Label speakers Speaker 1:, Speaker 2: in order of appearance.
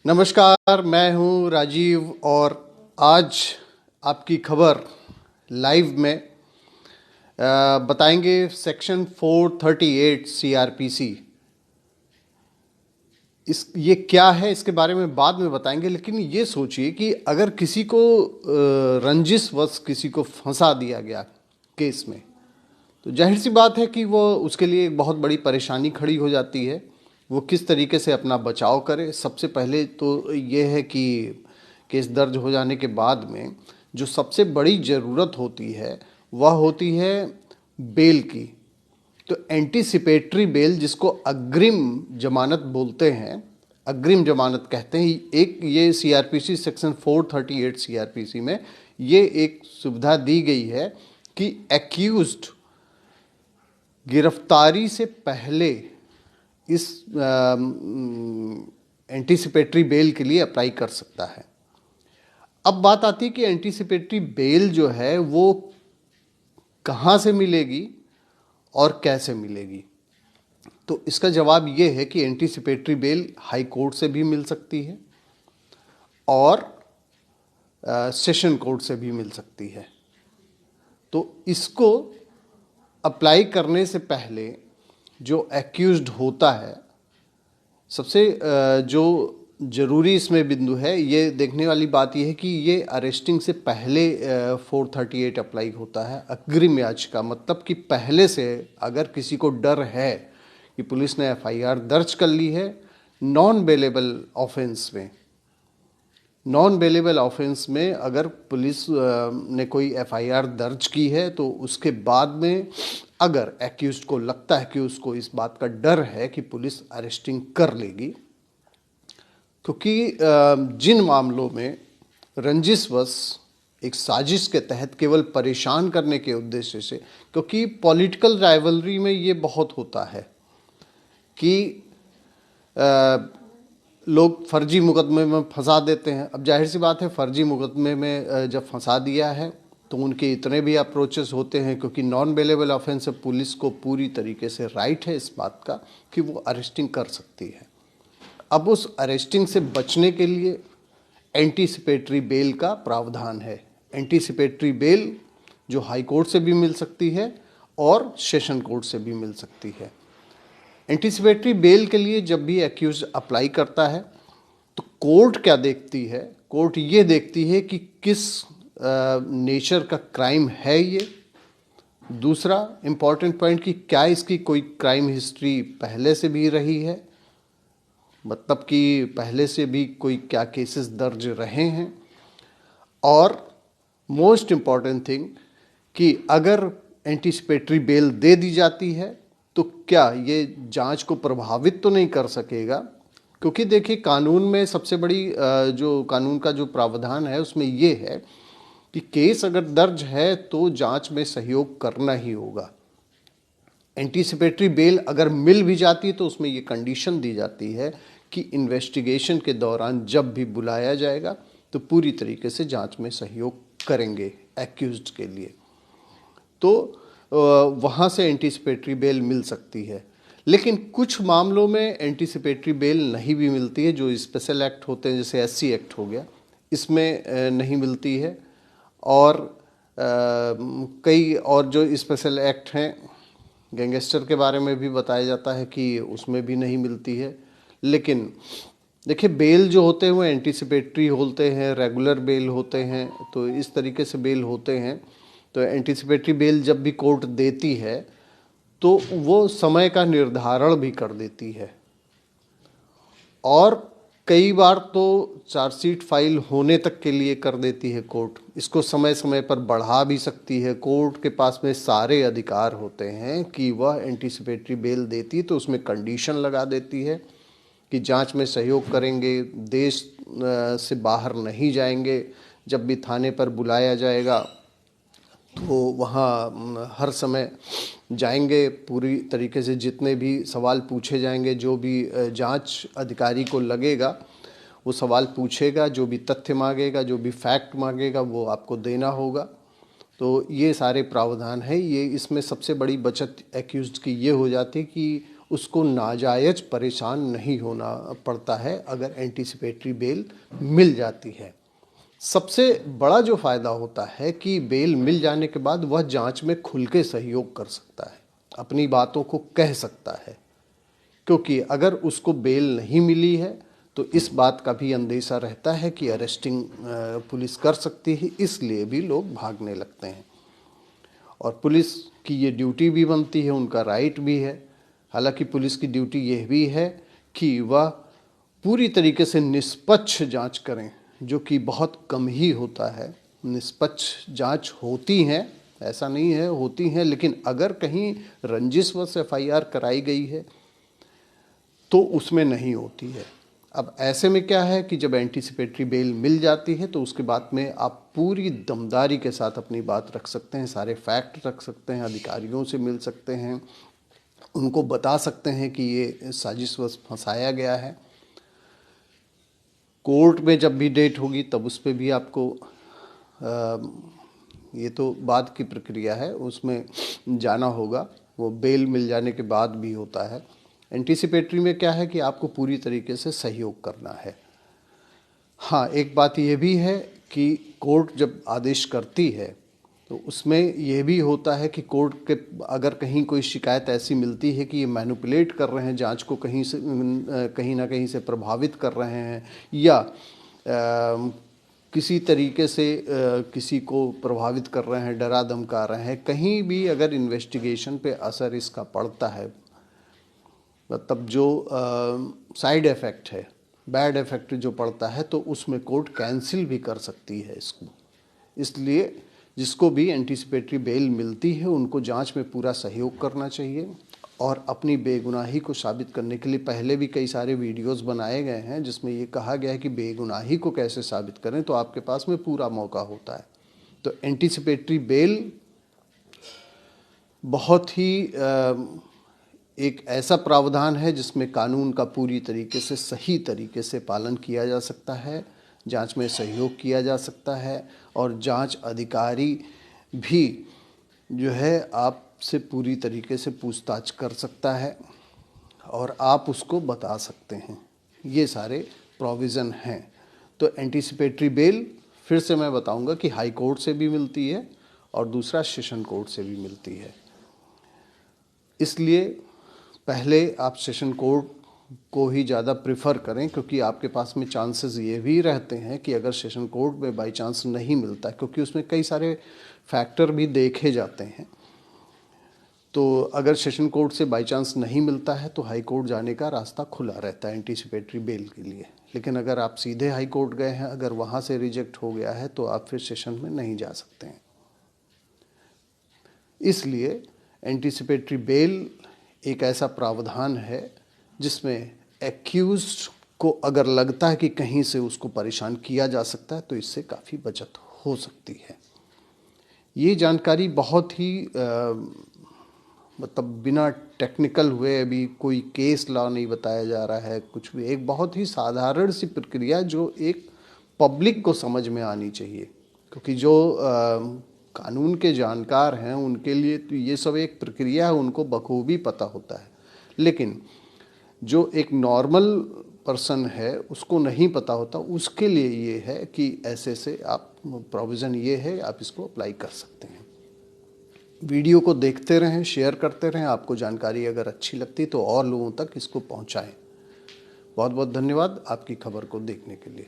Speaker 1: नमस्कार, मैं हूं राजीव और आज आपकी खबर लाइव में बताएंगे सेक्शन 438 सीआरपीसी। ये क्या है इसके बारे में बाद में बताएंगे, लेकिन ये सोचिए कि अगर किसी को रंजिशवश किसी को फंसा दिया गया केस में, तो जाहिर सी बात है कि वो उसके लिए एक बहुत बड़ी परेशानी खड़ी हो जाती है। वो किस तरीके से अपना बचाव करे। सबसे पहले तो ये है कि केस दर्ज हो जाने के बाद में जो सबसे बड़ी ज़रूरत होती है वह होती है बेल की। तो एंटीसिपेटरी बेल, जिसको अग्रिम जमानत बोलते हैं, अग्रिम जमानत कहते हैं, एक ये सीआरपीसी सेक्शन 438 सीआरपीसी में ये एक सुविधा दी गई है कि एक्यूज्ड गिरफ्तारी से पहले इस एंटीसिपेटरी बेल के लिए अप्लाई कर सकता है। अब बात आती है कि एंटीसिपेटरी बेल जो है वो कहाँ से मिलेगी और कैसे मिलेगी। तो इसका जवाब ये है कि एंटीसिपेटरी बेल हाई कोर्ट से भी मिल सकती है और सेशन कोर्ट से भी मिल सकती है। तो इसको अप्लाई करने से पहले जो एक्यूज्ड होता है, सबसे जो ज़रूरी इसमें बिंदु है, ये देखने वाली बात यह है कि ये अरेस्टिंग से पहले 438 अप्लाई होता है। अग्रिम याचिका मतलब कि पहले से अगर किसी को डर है कि पुलिस ने एफआईआर दर्ज कर ली है नॉन बेलेबल ऑफेंस में, नॉन बेलेबल ऑफेंस में अगर पुलिस ने कोई एफआईआर दर्ज की है, तो उसके बाद में अगर एक्यूज्ड को लगता है कि उसको इस बात का डर है कि पुलिस अरेस्टिंग कर लेगी, क्योंकि जिन मामलों में रंजिशवश एक साजिश के तहत केवल परेशान करने के उद्देश्य से, क्योंकि पॉलिटिकल राइवलरी में ये बहुत होता है कि लोग फर्जी मुकदमे में फंसा देते हैं। अब जाहिर सी बात है, फर्जी मुकदमे में जब फंसा दिया है तो उनके इतने भी अप्रोचेस होते हैं, क्योंकि नॉन बेलेबल ऑफेंस पुलिस को पूरी तरीके से राइट है इस बात का कि वो अरेस्टिंग कर सकती है। अब उस अरेस्टिंग से बचने के लिए एंटीसिपेटरी बेल का प्रावधान है। एंटीसिपेटरी बेल जो हाई कोर्ट से भी मिल सकती है और सेशन कोर्ट से भी मिल सकती है। एंटीसिपेटरी बेल के लिए जब भी एक्यूज अप्लाई करता है तो कोर्ट क्या देखती है? कोर्ट ये देखती है कि किस नेचर का क्राइम है ये। दूसरा इम्पॉर्टेंट पॉइंट कि क्या इसकी कोई क्राइम हिस्ट्री पहले से भी रही है, मतलब कि पहले से भी कोई क्या केसेस दर्ज रहे हैं। और मोस्ट इम्पॉर्टेंट थिंग कि अगर एंटीसिपेटरी बेल दे दी जाती है तो क्या ये जांच को प्रभावित तो नहीं कर सकेगा, क्योंकि देखिए कानून में सबसे बड़ी जो कानून का जो प्रावधान है उसमें ये है कि केस अगर दर्ज है तो जांच में सहयोग करना ही होगा। एंटीसिपेटरी बेल अगर मिल भी जाती है तो उसमें ये कंडीशन दी जाती है कि इन्वेस्टिगेशन के दौरान जब भी बुलाया जाएगा तो पूरी तरीके से जांच में सहयोग करेंगे एक्यूज्ड के लिए। तो वहाँ से एंटीसिपेटरी बेल मिल सकती है। लेकिन कुछ मामलों में एंटीसिपेटरी बेल नहीं भी मिलती है, जो स्पेशल एक्ट होते हैं, जैसे एससी एक्ट हो गया, इसमें नहीं मिलती है। और कई और जो स्पेशल एक्ट हैं, गैंगस्टर के बारे में भी बताया जाता है कि उसमें भी नहीं मिलती है। लेकिन देखिए, बेल जो होते हैं वो एंटीसिपेटरी होते हैं, रेगुलर बेल होते हैं, तो इस तरीके से बेल होते हैं। तो एंटीसिपेटरी बेल जब भी कोर्ट देती है तो वो समय का निर्धारण भी कर देती है, और कई बार तो चार्जशीट फाइल होने तक के लिए कर देती है कोर्ट। इसको समय समय पर बढ़ा भी सकती है। कोर्ट के पास में सारे अधिकार होते हैं कि वह एंटीसिपेटरी बेल देती तो उसमें कंडीशन लगा देती है कि जांच में सहयोग करेंगे, देश से बाहर नहीं जाएंगे, जब भी थाने पर बुलाया जाएगा तो वहाँ हर समय जाएंगे, पूरी तरीके से जितने भी सवाल पूछे जाएंगे, जो भी जांच अधिकारी को लगेगा वो सवाल पूछेगा, जो भी तथ्य मांगेगा, जो भी फैक्ट मांगेगा वो आपको देना होगा। तो ये सारे प्रावधान हैं। ये इसमें सबसे बड़ी बचत एक्यूज्ड की ये हो जाती है कि उसको नाजायज परेशान नहीं होना पड़ता है अगर एंटीसिपेटरी बेल मिल जाती है। सबसे बड़ा जो फ़ायदा होता है कि बेल मिल जाने के बाद वह जांच में खुल के सहयोग कर सकता है, अपनी बातों को कह सकता है, क्योंकि अगर उसको बेल नहीं मिली है तो इस बात का भी अंदेशा रहता है कि अरेस्टिंग पुलिस कर सकती है, इसलिए भी लोग भागने लगते हैं। और पुलिस की ये ड्यूटी भी बनती है, उनका राइट भी है। हालांकि पुलिस की ड्यूटी यह भी है कि वह पूरी तरीके से निष्पक्ष जांच करें, जो कि बहुत कम ही होता है। निष्पक्ष जांच होती हैं, ऐसा नहीं है, होती हैं, लेकिन अगर कहीं रंजिशवश एफआईआर कराई गई है तो उसमें नहीं होती है। अब ऐसे में क्या है कि जब एंटीसिपेटरी बेल मिल जाती है तो उसके बाद में आप पूरी दमदारी के साथ अपनी बात रख सकते हैं, सारे फैक्ट रख सकते हैं, अधिकारियों से मिल सकते हैं, उनको बता सकते हैं कि ये साजिशवश फंसाया गया है। कोर्ट में जब भी डेट होगी तब उस पर भी आपको ये तो बाद की प्रक्रिया है, उसमें जाना होगा, वो बेल मिल जाने के बाद भी होता है। एंटीसिपेटरी में क्या है कि आपको पूरी तरीके से सहयोग करना है। हाँ, एक बात ये भी है कि कोर्ट जब आदेश करती है तो उसमें यह भी होता है कि कोर्ट के अगर कहीं कोई शिकायत ऐसी मिलती है कि ये मैनिपुलेट कर रहे हैं जांच को, कहीं ना कहीं से प्रभावित कर रहे हैं, या किसी तरीके से किसी को प्रभावित कर रहे हैं, डरा धमका रहे हैं, कहीं भी अगर इन्वेस्टिगेशन पे असर इसका पड़ता है, मतलब जो साइड इफ़ेक्ट है, बैड इफ़ेक्ट जो पड़ता है, तो उसमें कोर्ट कैंसिल भी कर सकती है इसको। इसलिए जिसको भी एंटीसिपेटरी बेल मिलती है उनको जांच में पूरा सहयोग करना चाहिए, और अपनी बेगुनाही को साबित करने के लिए पहले भी कई सारे वीडियोस बनाए गए हैं जिसमें ये कहा गया है कि बेगुनाही को कैसे साबित करें, तो आपके पास में पूरा मौका होता है। तो एंटीसिपेटरी बेल बहुत ही एक ऐसा प्रावधान है जिसमें कानून का पूरी तरीके से सही तरीके से पालन किया जा सकता है, जांच में सहयोग किया जा सकता है, और जांच अधिकारी भी जो है आपसे पूरी तरीके से पूछताछ कर सकता है और आप उसको बता सकते हैं। ये सारे प्रोविज़न हैं। तो एंटीसिपेटरी बेल फिर से मैं बताऊंगा कि हाई कोर्ट से भी मिलती है और दूसरा सेशन कोर्ट से भी मिलती है। इसलिए पहले आप सेशन कोर्ट को ही ज़्यादा प्रेफर करें, क्योंकि आपके पास में चांसेस ये भी रहते हैं कि अगर सेशन कोर्ट में बाई चांस नहीं मिलता, क्योंकि उसमें कई सारे फैक्टर भी देखे जाते हैं, तो अगर सेशन कोर्ट से बाई चांस नहीं मिलता है तो हाई कोर्ट जाने का रास्ता खुला रहता है एंटीसिपेटरी बेल के लिए। लेकिन अगर आप सीधे हाई कोर्ट गए हैं, अगर वहाँ से रिजेक्ट हो गया है तो आप फिर सेशन में नहीं जा सकते हैं। इसलिए एंटीसिपेटरी बेल एक ऐसा प्रावधान है जिसमें एक्यूज्ड को अगर लगता है कि कहीं से उसको परेशान किया जा सकता है तो इससे काफ़ी बचत हो सकती है। ये जानकारी बहुत ही मतलब बिना टेक्निकल हुए, अभी कोई केस लॉ नहीं बताया जा रहा है कुछ भी, एक बहुत ही साधारण सी प्रक्रिया जो एक पब्लिक को समझ में आनी चाहिए, क्योंकि जो कानून के जानकार हैं उनके लिए तो ये सब एक प्रक्रिया है, उनको बखूबी पता होता है। लेकिन जो एक नॉर्मल पर्सन है उसको नहीं पता होता, उसके लिए ये है कि ऐसे से आप प्रोविज़न ये है, आप इसको अप्लाई कर सकते हैं। वीडियो को देखते रहें, शेयर करते रहें। आपको जानकारी अगर अच्छी लगती तो और लोगों तक इसको पहुंचाएं। बहुत बहुत धन्यवाद आपकी खबर को देखने के लिए।